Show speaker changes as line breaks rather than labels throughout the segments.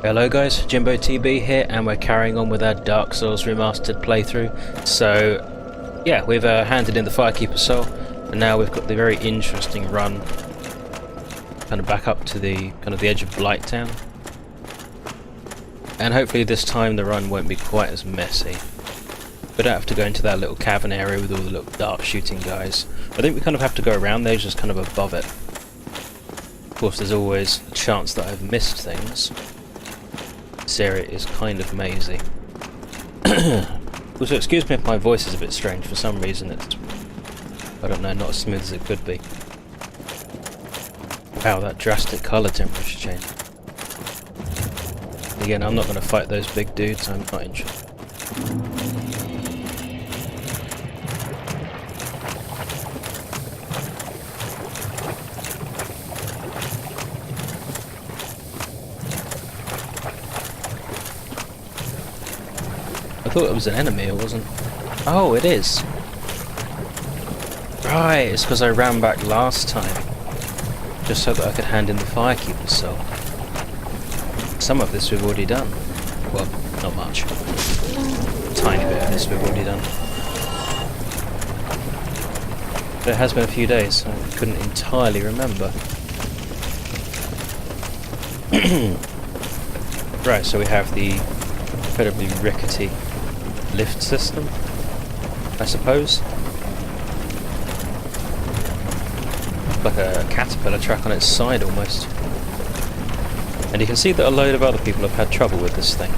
Hello guys, Jimbo TB here, and we're carrying on with our Dark Souls Remastered playthrough. So, yeah, we've handed in the Firekeeper Soul, and now we've got the very interesting run, kind of back up to the edge of Blighttown. And hopefully this time the run won't be quite as messy. We don't have to go into that little cavern area with all the little dart shooting guys. I think we kind of have to go around there, just kind of above it. Of course, there's always a chance that I've missed things. This area is kind of mazy. Also, excuse me if my voice is a bit strange. For some reason it's, I don't know, not as smooth as it could be. Wow, that drastic colour temperature change. Again, I'm not going to fight those big dudes, I'm not interested. I thought it was an enemy, it wasn't. Oh, it is. Right, it's because I ran back last time. Just so that I could hand in the Firekeeper Soul. Some of this we've already done. Well, not much. A tiny bit of this we've already done. But it has been a few days, so I couldn't entirely remember. Right, so we have the incredibly rickety lift system, I suppose. Like a caterpillar track on its side almost. And you can see that a load of other people have had trouble with this thing,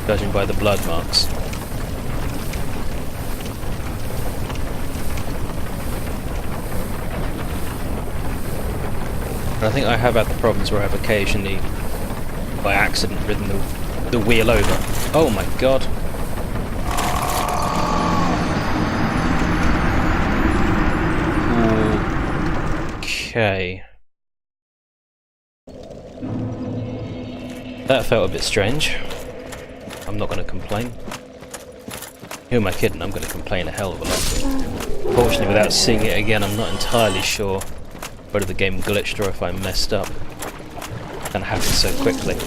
judging by the blood marks. And I think I have had the problems where I've occasionally, by accident, ridden the wheel over. Oh my god. Okay. That felt a bit strange. I'm not going to complain. Who am I kidding? I'm going to complain a hell of a lot. Fortunately, without seeing it again, I'm not entirely sure whether the game glitched or if I messed up. It kind of happened so quickly.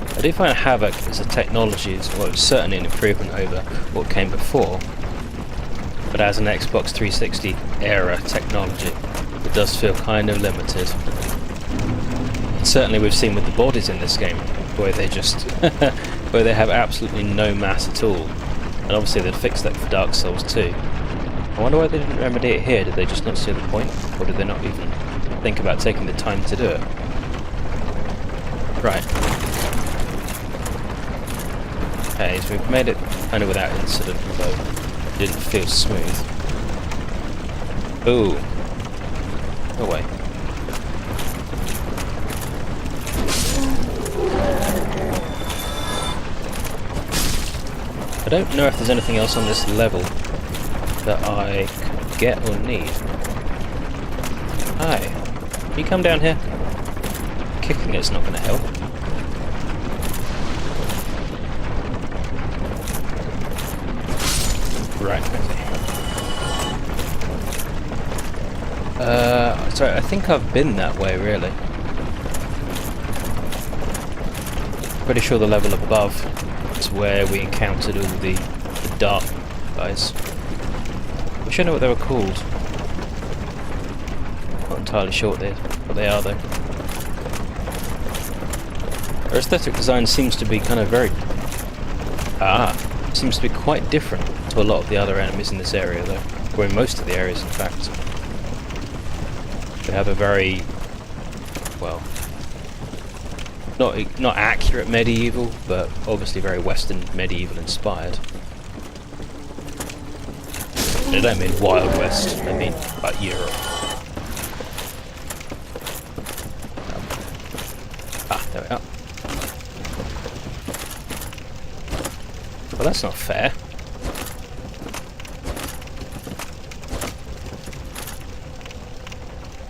I do find Havoc as a technology well, it's certainly an improvement over what came before, but as an Xbox 360 era technology, it does feel kind of limited. Certainly we've seen with the bodies in this game, where they just where they have absolutely no mass at all, and obviously they'd fix that for Dark Souls too. I wonder why they didn't remedy it here. Did they just not see the point, or did they not even think about taking the time to do it? Right. Okay, so we've made it kind of without incident, although it didn't feel smooth. Ooh. No way. I don't know if there's anything else on this level that I could get or need. Hi. Can you come down here? Kicking it's not going to help. Right, okay. Sorry, I think I've been that way, really. Pretty sure the level above is where we encountered all the dark guys. I should know what they were called. Not entirely sure what they are, though. Their aesthetic design seems to be kind of very... seems to be quite different to a lot of the other enemies in this area, though. Or in most of the areas, in fact. They have a very, well, not accurate medieval, but obviously very Western medieval inspired. I don't mean Wild West, I mean like Europe. There we are. Well, that's not fair.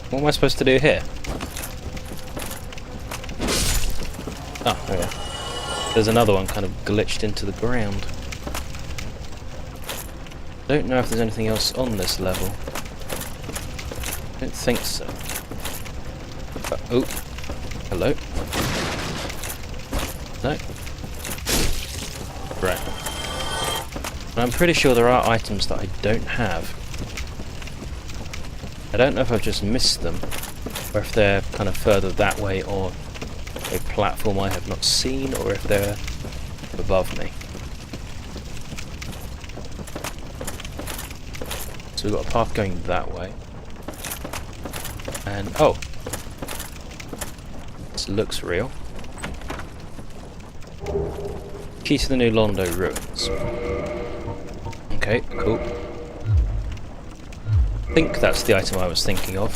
What am I supposed to do here? Oh, there we go. There's another one kind of glitched into the ground. Don't know if there's anything else on this level. don't think so. Oh, hello. No. Right. And I'm pretty sure there are items that I don't have. I don't know if I've just missed them, or if they're kind of further that way on a platform I have not seen, or if they're above me. So we've got a path going that way. And, oh! This looks real. Key to the new Londo ruins. Okay, cool. I think that's the item I was thinking of.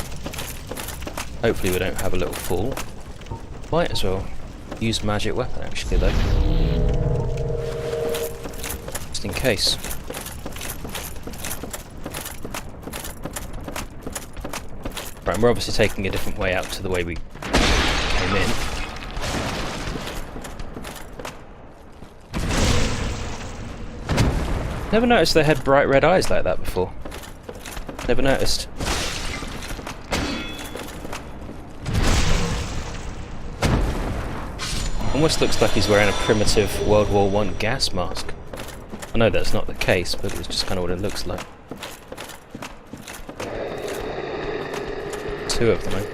Hopefully we don't have a little fall. Might as well use magic weapon actually though. Just in case. Right, we're obviously taking a different way out to the way we came in. Never noticed they had bright red eyes like that before. Never noticed. Almost looks like he's wearing a primitive World War I gas mask. I know that's not the case, but it's just kind of what it looks like. Two of them, eh?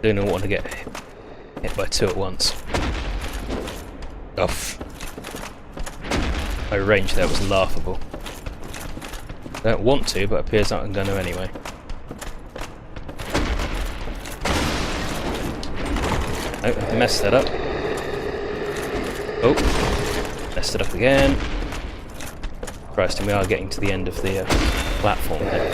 Do not want to get hit by two at once. Off. My range there was laughable. I don't want to, but it appears that I'm going to anyway. Oh, I've messed that up. Oh, messed it up again. Christ, and we are getting to the end of the platform here.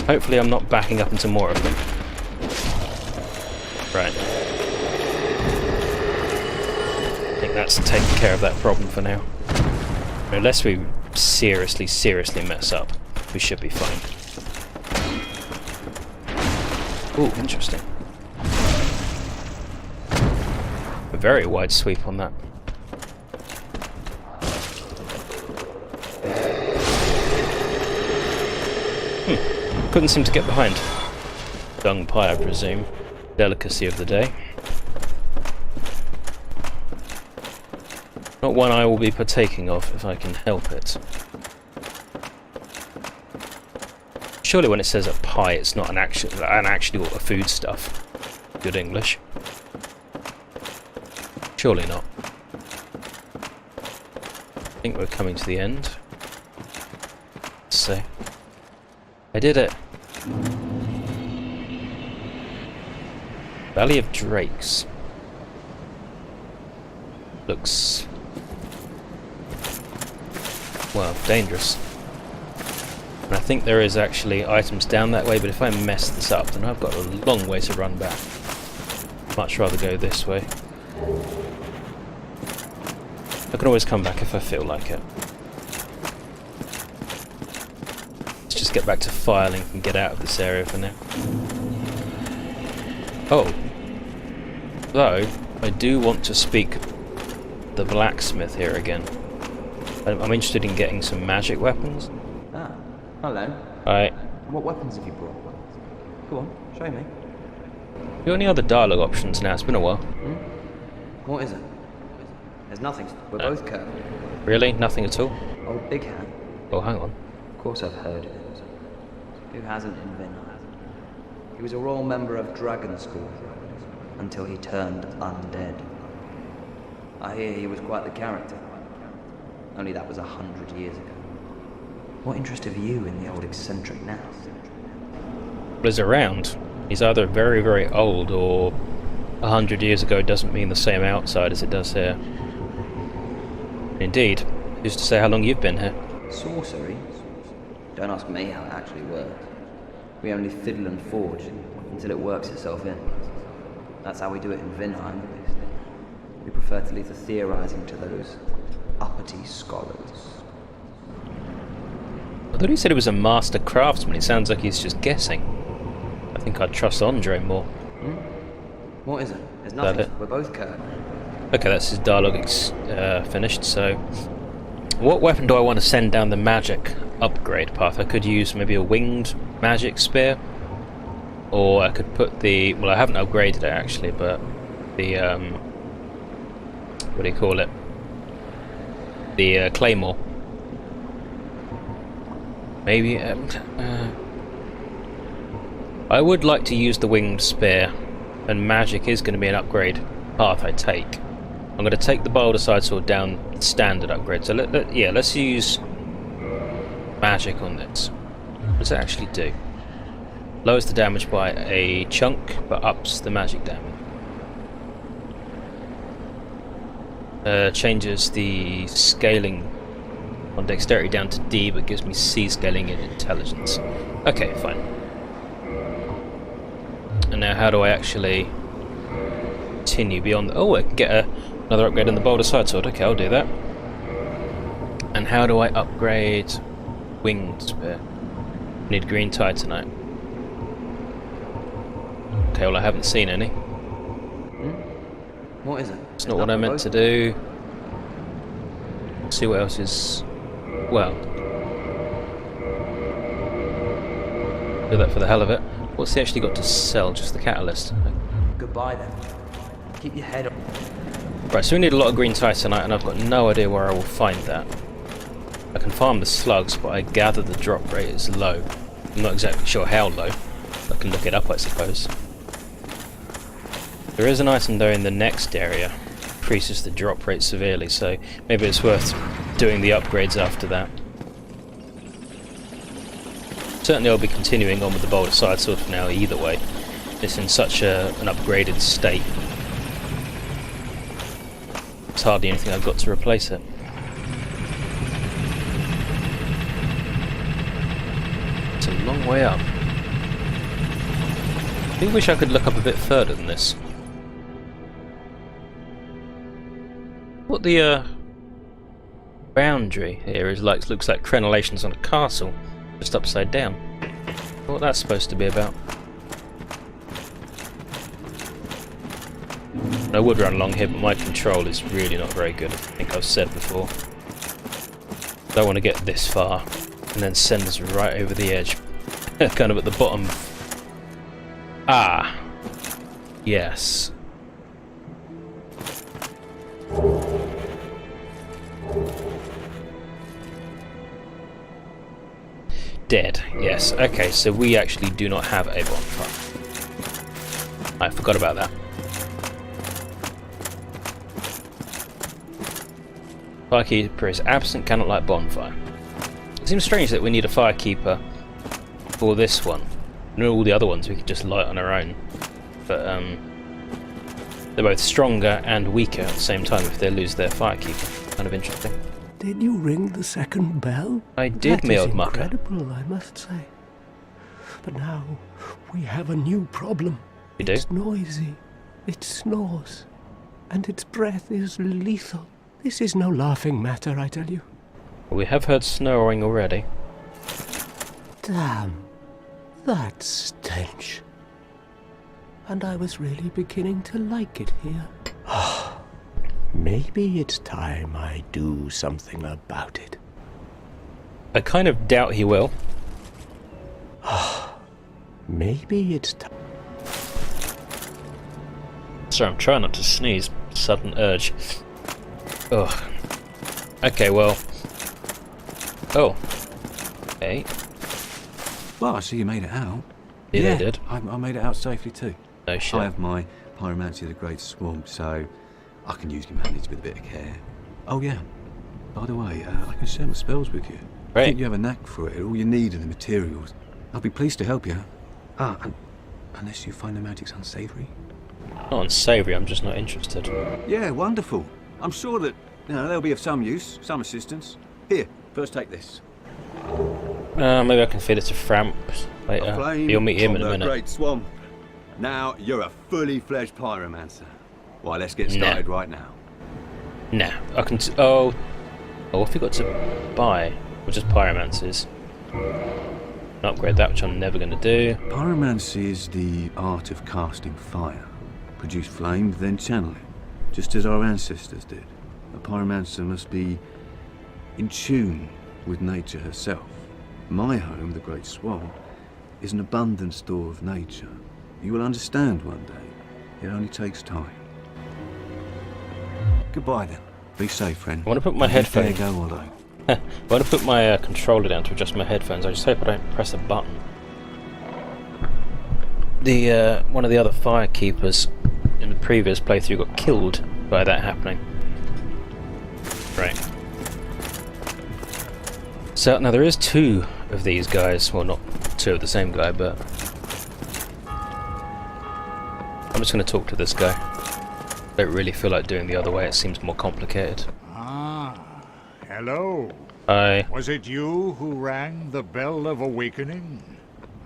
Hopefully I'm not backing up into more of them. Right. I think that's taking care of that problem for now. Unless we seriously mess up, we should be fine. Ooh, interesting. A very wide sweep on that. Couldn't seem to get behind. Dung pie, I presume. Delicacy of the day. Not one I will be partaking of if I can help it. Surely when it says a pie, it's not an actual food stuff. Good English. Surely not. I think we're coming to the end. Let's see. I did it. Valley of Drakes. Looks... well, dangerous. And I think there is actually items down that way, but if I mess this up, then I've got a long way to run back. Much rather go this way. I can always come back if I feel like it. Let's just get back to filing and get out of this area for now. Oh. Though, I do want to speak the blacksmith here again. I'm interested in getting some magic weapons.
Ah, hello.
Hi.
What weapons have you brought? Go on, show me.
You got any other dialogue options now? It's been a while.
What is it? There's nothing. We're both Kirk.
Really? Nothing at all?
Oh, Big Hand.
Oh, hang on.
Of course I've heard of it. Who hasn't in Vinheim? He was a royal member of Dragon School until he turned undead. I hear he was quite the character. Only that was 100 years ago. What interest have you in the old eccentric now?
He's around. He's either very, very old, or 100 years ago doesn't mean the same outside as it does here. Indeed. Who's to say how long you've been here?
Sorcery? Don't ask me how it actually works. We only fiddle and forge until it works itself in. That's how we do it in Vinheim, at least. We prefer to leave the theorizing to those uppity scholars.
I thought he said he was a master craftsman. It sounds like he's just guessing. I think I'd trust Andre more.
What is it? There's nothing. We're both Kirk.
Okay, that's his dialogue finished, so... What weapon do I want to send down the magic upgrade path? I could use maybe a winged magic spear. Or I could put the... Well, I haven't upgraded it actually, but... The, what do you call it? The claymore. Maybe... I would like to use the winged spear. And magic is going to be an upgrade path I take. I'm going to take the boulder side sword down standard upgrade. So let's use magic on this. What does it actually do? Lowers the damage by a chunk, but ups the magic damage. Changes the scaling on dexterity down to D, but gives me C scaling in intelligence. Okay, fine. And now how do I actually continue beyond... Oh, I can get another upgrade in the boulder side sword. Okay, I'll do that. And how do I upgrade winged spear? Need green titanite. Okay, well I haven't seen any.
What is it?
It's not what I meant to do. Let's see what else is... Well... Do that for the hell of it. What's he actually got to sell? Just the catalyst.
Goodbye then. Keep your head up.
Right, so we need a lot of green titanite, and I've got no idea where I will find that. I can farm the slugs, but I gather the drop rate is low. I'm not exactly sure how low. I can look it up, I suppose. There is an item though in the next area. Increases the drop rate severely, so maybe it's worth doing the upgrades after that. Certainly I'll be continuing on with the boulder side sword for now either way. It's in such an upgraded state. There's hardly anything I've got to replace it. It's a long way up. I do wish I could look up a bit further than this. What the boundary here is like, looks like crenellations on a castle, just upside down. What that's supposed to be about. I would run along here, but my control is really not very good, I think I've said before. Don't want to get this far, and then send us right over the edge. Kind of at the bottom. Ah! Yes. Dead, yes. Okay, so we actually do not have a bonfire. I forgot about that. Firekeeper is absent, cannot light bonfire. It seems strange that we need a firekeeper for this one. And all the other ones we could just light on our own. But they're both stronger and weaker at the same time if they lose their firekeeper. Kind of interesting.
Did you ring the second bell?
I did, me old mucker.
Incredible, I must say. But now we have a new problem.
You do?
It's noisy, it snores, and its breath is lethal. This is no laughing matter, I tell you.
We have heard snoring already.
Damn, that stench. And I was really beginning to like it here. Maybe it's time I do something about it.
I kind of doubt he will.
Maybe it's time.
Sorry, I'm trying not to sneeze. Sudden urge. Ugh. Okay, well. Oh. Okay.
Well, I see you made it out.
Yeah, I did.
I made it out safely too.
No shit.
I have my pyromancy of the Great Swamp, so I can use my manage with a bit of care. Oh yeah, by the way, I can share my spells with you.
Great.
I think you have a knack for it. All you need are the materials. I'll be pleased to help you. Unless you find the magic's unsavoury.
Not unsavoury, I'm just not interested.
Yeah, wonderful. I'm sure that they'll be of some use, some assistance. Here, first take this.
Maybe I can feed it to Framp later.
A flame
You'll meet him
from
in a
the
minute.
Great Swamp. Now you're a fully fledged pyromancer. Why, let's get started right now.
Nah, I can. Oh, what have we got to buy? Or just pyromancers? Upgrade that, which I'm never going to do.
Pyromancy is the art of casting fire. Produce flame, then channel it. just as our ancestors did. A pyromancer must be in tune with nature herself. My home, the Great Swamp, is an abundant store of nature. You will understand one day. It only takes time. Goodbye then. Be safe, friend.
I want to put my headphones.
Go or don't.
I want to put my controller down to adjust my headphones. I just hope I don't press a button. The one of the other firekeepers in the previous playthrough got killed by that happening. Right. So now there is two of these guys. Well, not two of the same guy, but I'm just going to talk to this guy. Don't really feel like doing the other way. It seems more complicated.
Hello.
Hi.
Was it you who rang the bell of awakening?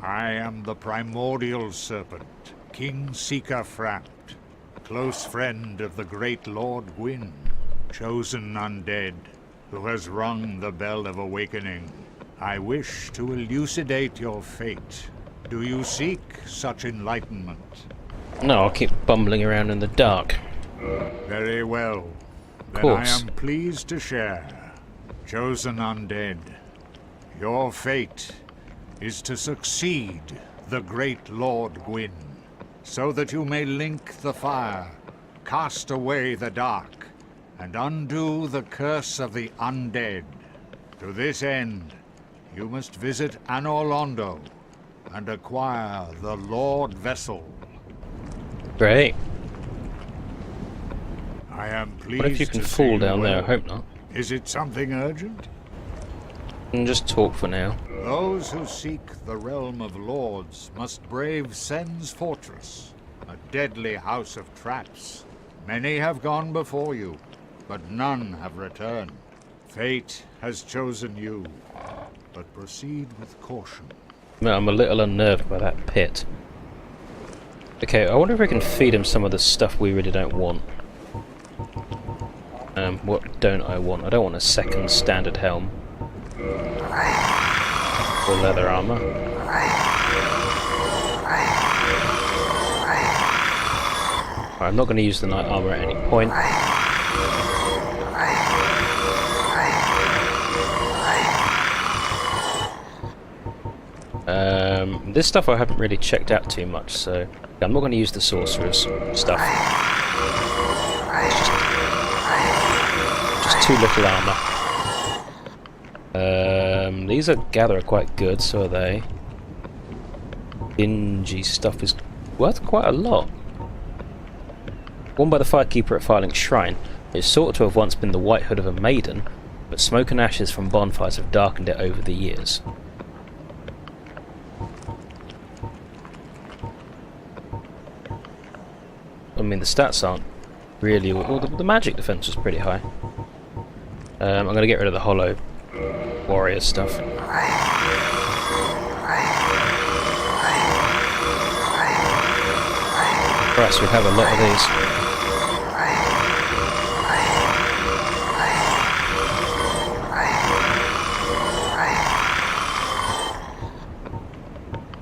I am the primordial serpent, King Seeker Frapt, close friend of the great Lord Gwyn, chosen undead, who has rung the bell of awakening. I wish to elucidate your fate. Do you seek such enlightenment?
No, I'll keep bumbling around in the dark.
Very well. Then
Course.
I am pleased to share. Chosen undead, your fate is to succeed the great Lord Gwyn, so that you may link the fire, cast away the dark, and undo the curse of the undead. To this end, you must visit Anor Londo and acquire the Lord Vessel.
Great.
I am pleased
What if you can
to
fall
see you
down there? I
well.
hope not.
Is it something urgent?
And just talk for now.
Those who seek the realm of lords must brave Sen's fortress, a deadly house of traps. Many have gone before you, but none have returned. Fate has chosen you, but proceed with caution.
No, I'm a little unnerved by that pit. Okay, I wonder if we can feed him some of the stuff we really don't want. What don't I want? I don't want a second standard helm. Or leather armor. Right, I'm not going to use the knight armor at any point. This stuff I haven't really checked out too much, so I'm not going to use the sorcerer's stuff. It's just too little armor. These I gather are quite good, so are they. Dingy stuff is worth quite a lot. Worn by the firekeeper at Firelink Shrine, it is thought to have once been the white hood of a maiden, but smoke and ashes from bonfires have darkened it over the years. I mean, the stats aren't really... Well, the magic defense was pretty high. I'm going to get rid of the hollow warrior stuff. Christ, we have a lot of these.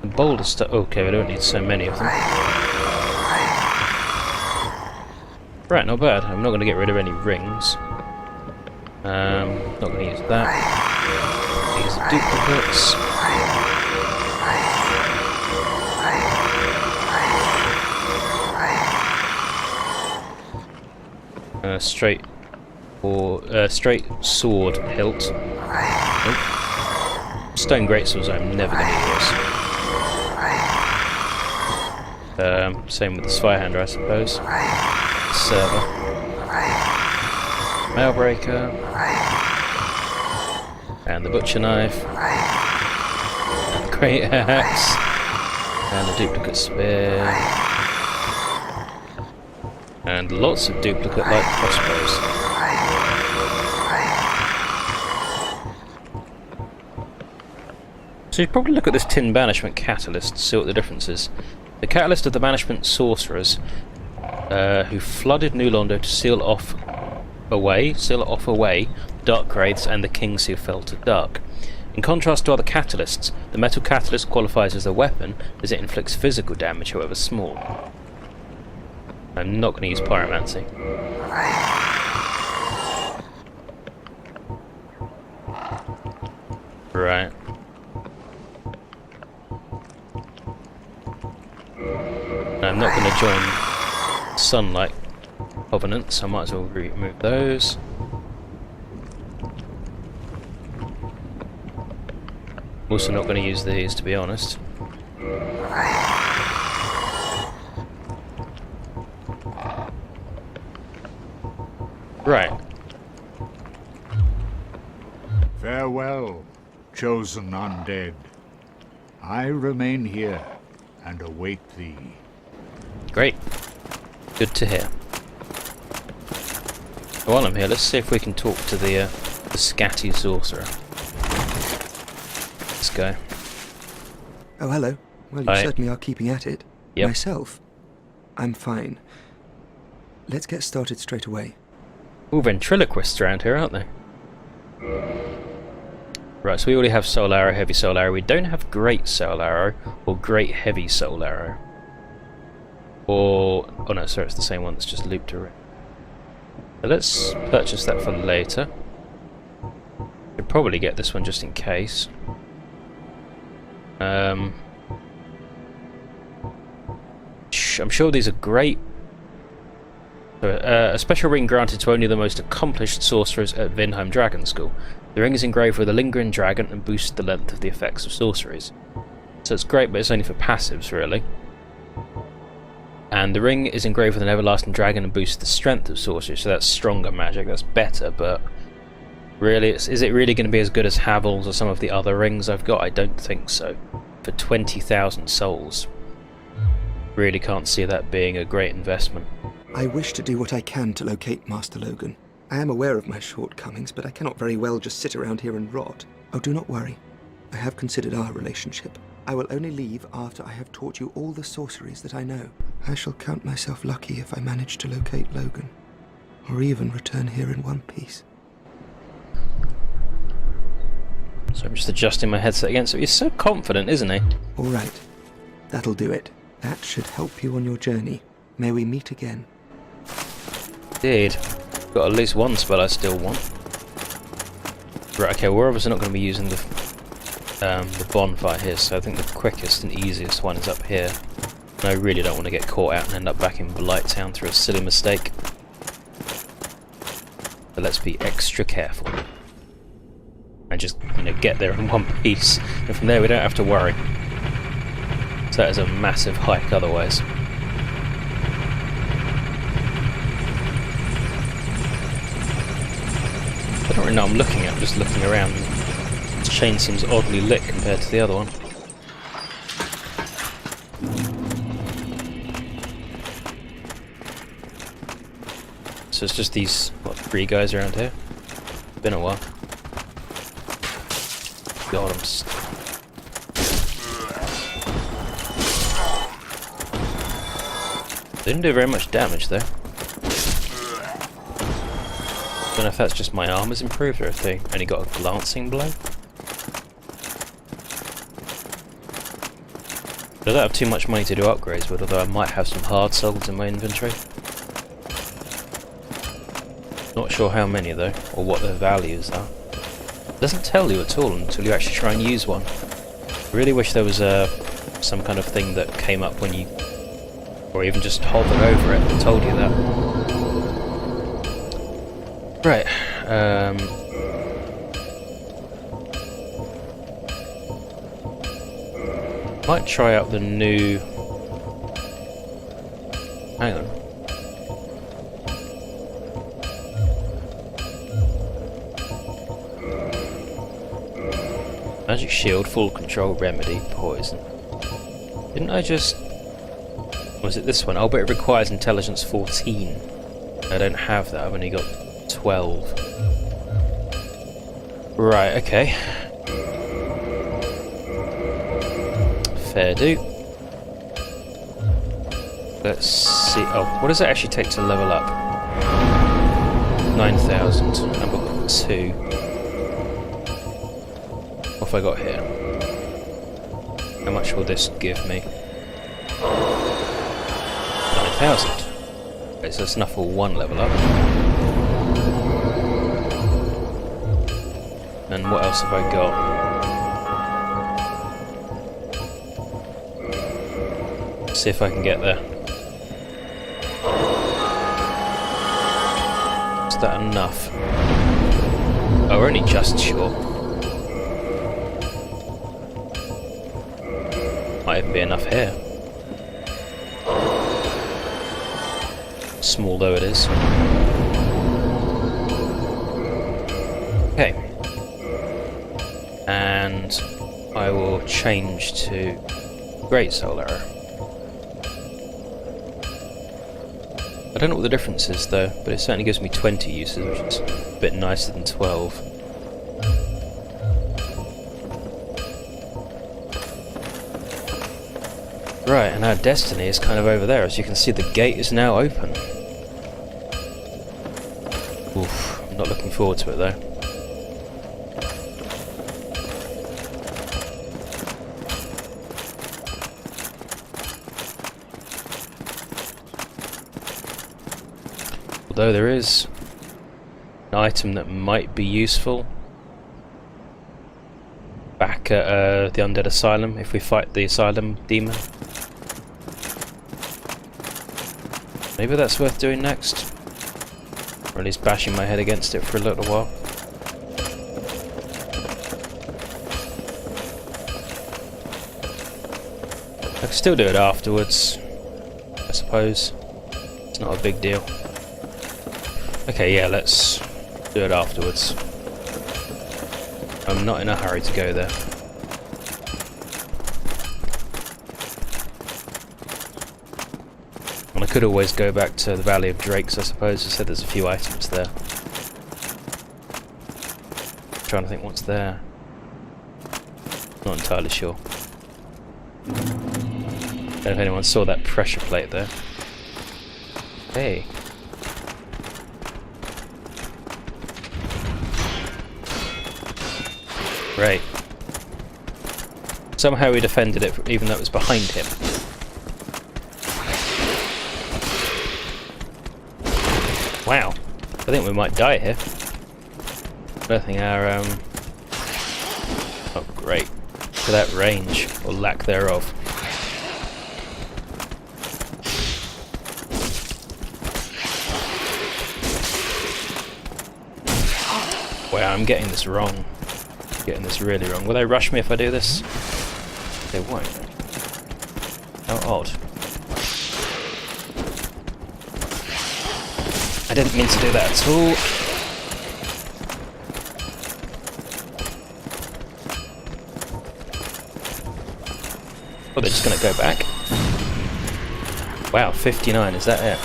The boulder stuff... Okay, we don't need so many of them. Right, not bad. I'm not going to get rid of any rings. Not going to use that. These are duplicates. Straight sword hilt. Nope. Stone greatswords I'm never going to use. Same with the Zweihander, I suppose. Server. Mailbreaker. And the butcher knife. And the great axe. And the duplicate spear. And lots of duplicate light crossbows. So you probably look at this tin banishment catalyst to see what the difference is. The catalyst of the banishment sorcerers who flooded New Londo to seal off away dark wraiths and the kings who fell to dark. In contrast to other catalysts, the metal catalyst qualifies as a weapon as it inflicts physical damage, however small. I'm not going to use pyromancy. Right. I'm not going to join Sunlight Covenant, so I might as well remove those. I'm also not going to use these, to be honest. Right.
Farewell, chosen undead. I remain here and await thee.
Great. Good to hear. While I'm here, let's see if we can talk to the scatty sorcerer. This guy.
Oh, hello. Well, you
Hi.
certainly are keeping at it.
Yep.
Myself, I'm fine. Let's get started straight away.
All ventriloquists around here, aren't they? Right, so we already have Soul Arrow, Heavy Soul Arrow. We don't have Great Soul Arrow or Great Heavy Soul Arrow. Or... oh no, sorry, it's the same one that's just looped around. So let's purchase that for later. We'll probably get this one just in case. I'm sure these are great. A special ring granted to only the most accomplished sorcerers at Vinheim Dragon School. The ring is engraved with a lingering dragon and boosts the length of the effects of sorceries. So it's great, but it's only for passives, really. And the ring is engraved with an everlasting dragon and boosts the strength of sorceries, so that's stronger magic, that's better, but really, is it really going to be as good as Havel's or some of the other rings I've got? I don't think so. For 20,000 souls. Really can't see that being a great investment.
I wish to do what I can to locate Master Logan. I am aware of my shortcomings, but I cannot very well just sit around here and rot. Oh, do not worry. I have considered our relationship. I will only leave after I have taught you all the sorceries that I know. I shall count myself lucky if I manage to locate Logan, or even return here in one piece.
So I'm just adjusting my headset again, so he's so confident, isn't he?
All right. That'll do it. That should help you on your journey. May we meet again.
Indeed. Got at least one spell I still want. Right, okay, we're obviously not going to be using the bonfire here, so I think the quickest and easiest one is up here. And I really don't want to get caught out and end up back in Blighttown through a silly mistake. So let's be extra careful. And just, get there in one piece. And from there we don't have to worry. So that is a massive hike otherwise. I don't really know what I'm looking at, I'm just looking around. This chain seems oddly lit compared to the other one. So it's just these, what, 3 guys around here? Been a while. God, didn't do very much damage though. Don't know if that's just my armor's improved or if they only got a glancing blow. I don't have too much money to do upgrades with, although I might have some hard souls in my inventory. Not sure how many though, or what their values are. It doesn't tell you at all until you actually try and use one. I really wish there was some kind of thing that came up when you, or even just hovered over it and told you that. Right, might try out the new... hang on. Magic Shield, Full Control, Remedy, Poison. Didn't I just... was it this one? Oh, but it requires Intelligence 14. I don't have that, I've only got 12. Right, okay. Fair do. Let's see. Oh, what does it actually take to level up? 9,000. I've got 2. What have I got here? How much will this give me? 9,000. Okay, so it's enough for one level up. And what else have I got? Let's see if I can get there. Is that enough? Oh, we're only just short. Might even be enough here. Small though it is. Okay. And I will change to Great Soul Arrow. I don't know what the difference is though, but it certainly gives me 20 uses, which is a bit nicer than 12. Right, and our destiny is kind of over there. As you can see, the gate is now open. Oof, I'm not looking forward to it though. Although there is an item that might be useful back at the Undead Asylum if we fight the Asylum demon. Maybe that's worth doing next. Or at least bashing my head against it for a little while. I can still do it afterwards, I suppose. It's not a big deal. Okay, yeah, let's do it afterwards. I'm not in a hurry to go there. And I could always go back to the Valley of Drakes, I suppose. I said there's a few items there. I'm trying to think what's there. Not entirely sure. I don't know if anyone saw that pressure plate there. Hey. Great. Somehow he defended it even though it was behind him. Wow. I think we might die here. I don't think our oh great. For that range, or lack thereof. Wow, I'm getting this wrong. Getting this really wrong. Will they rush me if I do this? They won't. How odd. I didn't mean to do that at all. Oh, they're just gonna go back. Wow, 59, is that it?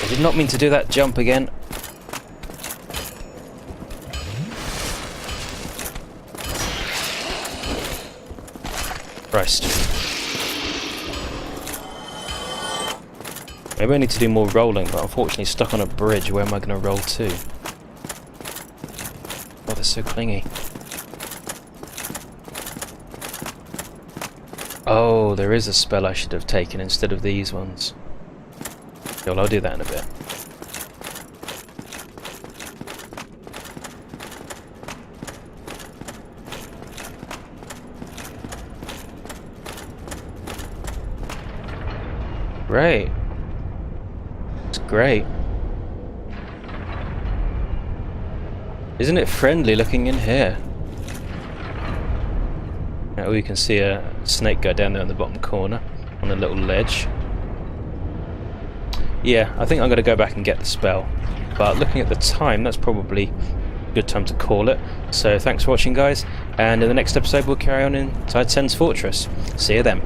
I did not mean to do that jump again. Christ. Maybe I need to do more rolling, but unfortunately stuck on a bridge. Where am I going to roll to? Oh, they're so clingy. Oh, there is a spell I should have taken instead of these ones. Well, I'll do that in a bit. Great. It's great. Isn't it friendly looking in here? Now we can see a snake go down there in the bottom corner on a little ledge. Yeah, I think I'm going to go back and get the spell. But looking at the time, that's probably a good time to call it. So thanks for watching, guys. And in the next episode, we'll carry on inside Sen's Fortress. See you then.